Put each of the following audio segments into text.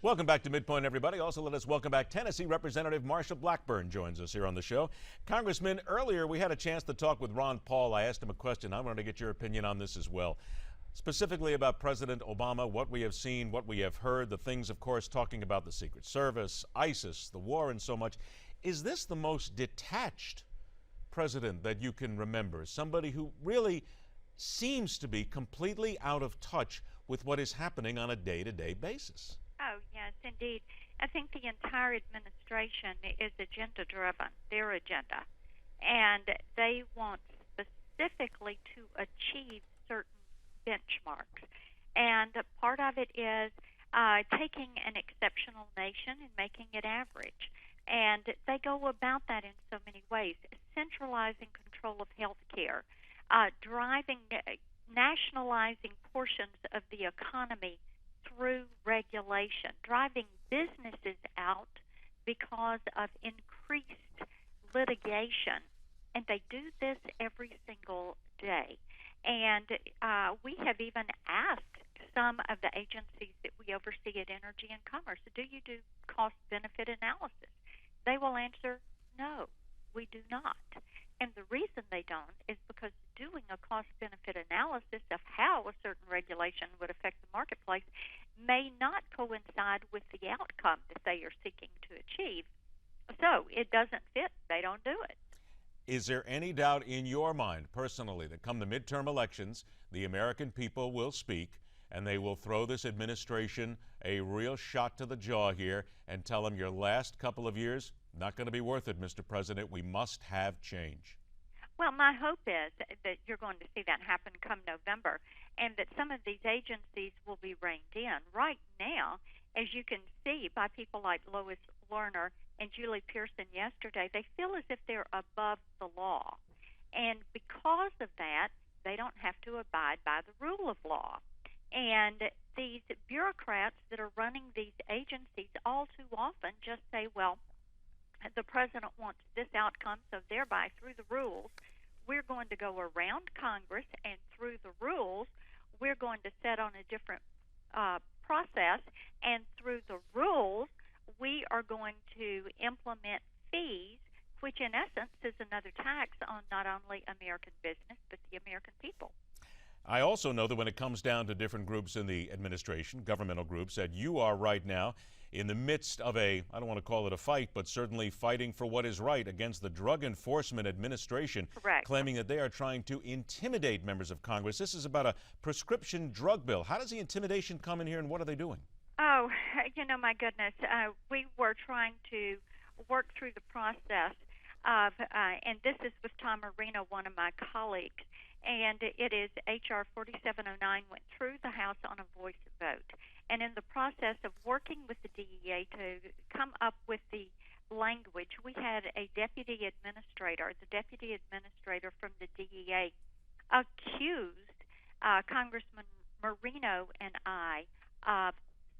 Welcome back to Midpoint, everybody. Also, let us welcome back Tennessee Representative Marsha Blackburn joins us here on the show. Congressman, earlier we had a chance to talk with Ron Paul. I asked him a question. I wanted to get your opinion on this as well. Specifically about President Obama, what we have seen, what we have heard, the things, of course, talking about the Secret Service, ISIS, the war, and so much. Is this the most detached president that you can remember? Somebody who really seems to be completely out of touch with what is happening on a day-to-day basis. Oh, yes, indeed. I think the entire administration is agenda-driven, their agenda. And they want specifically to achieve certain benchmarks. And part of it is taking an exceptional nation and making it average. And they go about that in so many ways, centralizing control of health care, nationalizing portions of the economy through regulation, driving businesses out because of increased litigation. And they do this every single day. And we have even asked some of the agencies that we oversee at Energy and Commerce, do you do cost-benefit analysis? They will answer, no, we do not. And the reason they don't is because doing a cost-benefit analysis of how a certain regulation would affect the marketplace may not coincide with the outcome that they are seeking to achieve. So it doesn't fit. They don't do it. Is there any doubt in your mind, personally, that come the midterm elections, the American people will speak and they will throw this administration a real shot to the jaw here and tell them your last couple of years, not going to be worth it, Mr. President. We must have change. Well, my hope is that you're going to see that happen come November and that some of these agencies will be reined in. Right now, as you can see by people like Lois Lerner and Julie Pearson yesterday, they feel as if they're above the law. And because of that, they don't have to abide by the rule of law. And these bureaucrats that are running these agencies all too often just say, well, the president wants this outcome, so thereby through the rules, we're going to go around Congress, and through the rules, we're going to set on a different process, and through the rules, we are going to implement fees, which in essence is another tax on not only American business, but the American people. I also know that when it comes down to different groups in the administration, governmental groups, that you are right now in the midst of I don't want to call it a fight, but certainly fighting for what is right against the Drug Enforcement Administration, Correct. Claiming that they are trying to intimidate members of Congress. This is about a prescription drug bill. How does the intimidation come in here, and what are they doing? Oh, my goodness. We were trying to work through the process of, and this is with Tom Marino, one of my colleagues, and it is H.R. 4709 went through the House on a voice vote. And in the process of working with the DEA to come up with the language, we had a deputy administrator, the deputy administrator from the DEA, accused Congressman Marino and I of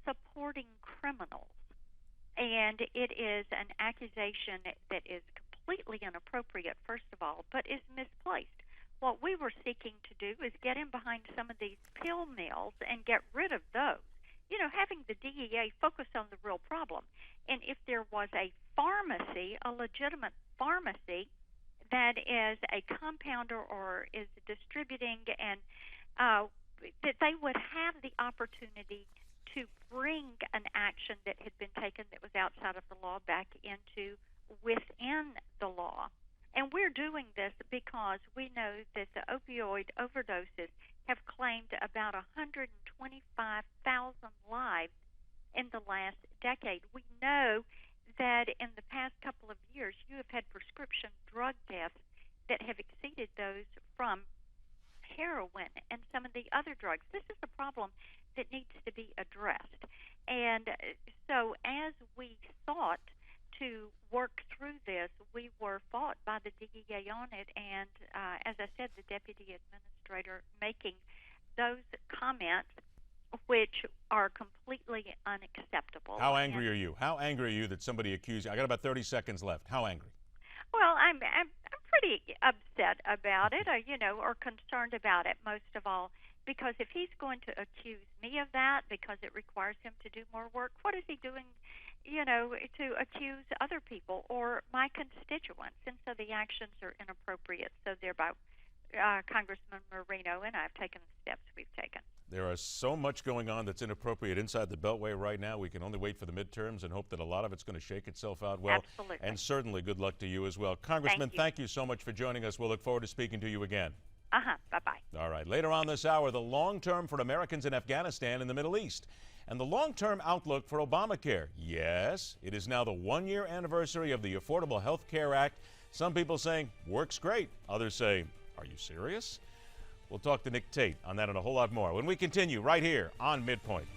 supporting criminals. And it is an accusation that is completely inappropriate, first of all, but is misplaced. What we were seeking to do is get in behind some of these pill mills and get rid of those. Having the DEA focus on the real problem. And if there was a pharmacy, a legitimate pharmacy, that is a compounder or is distributing, and that they would have the opportunity to bring an action that had been taken that was outside of the law back into within the law. And we're doing this because we know that the opioid overdoses have claimed about 125,000 lives in the last decade. We know that in the past couple of years, you have had prescription drug deaths that have exceeded those from heroin and some of the other drugs. This is a problem that needs to be addressed. And so as we sought to work through this, we were fought by the DEA on it, and as I said, the deputy administrator making those comments which are completely unacceptable. How angry are you? How angry are you that somebody accused you? I got about 30 seconds left. How angry? Well, I'm pretty upset about it, or concerned about it, most of all. Because if he's going to accuse me of that because it requires him to do more work, what is he doing, to accuse other people or my constituents? And so the actions are inappropriate. So thereby, Congressman Marino and I have taken the steps we've taken. There is so much going on that's inappropriate inside the Beltway right now. We can only wait for the midterms and hope that a lot of it's going to shake itself out well. Absolutely. And certainly good luck to you as well. Congressman, thank you so much for joining us. We'll look forward to speaking to you again. Bye-bye. All right. Later on this hour, the long term for Americans in Afghanistan and the Middle East. And the long-term outlook for Obamacare. Yes, it is now the one-year anniversary of the Affordable Health Care Act. Some people saying, works great. Others say, are you serious? We'll talk to Nick Tate on that and a whole lot more when we continue right here on Midpoint.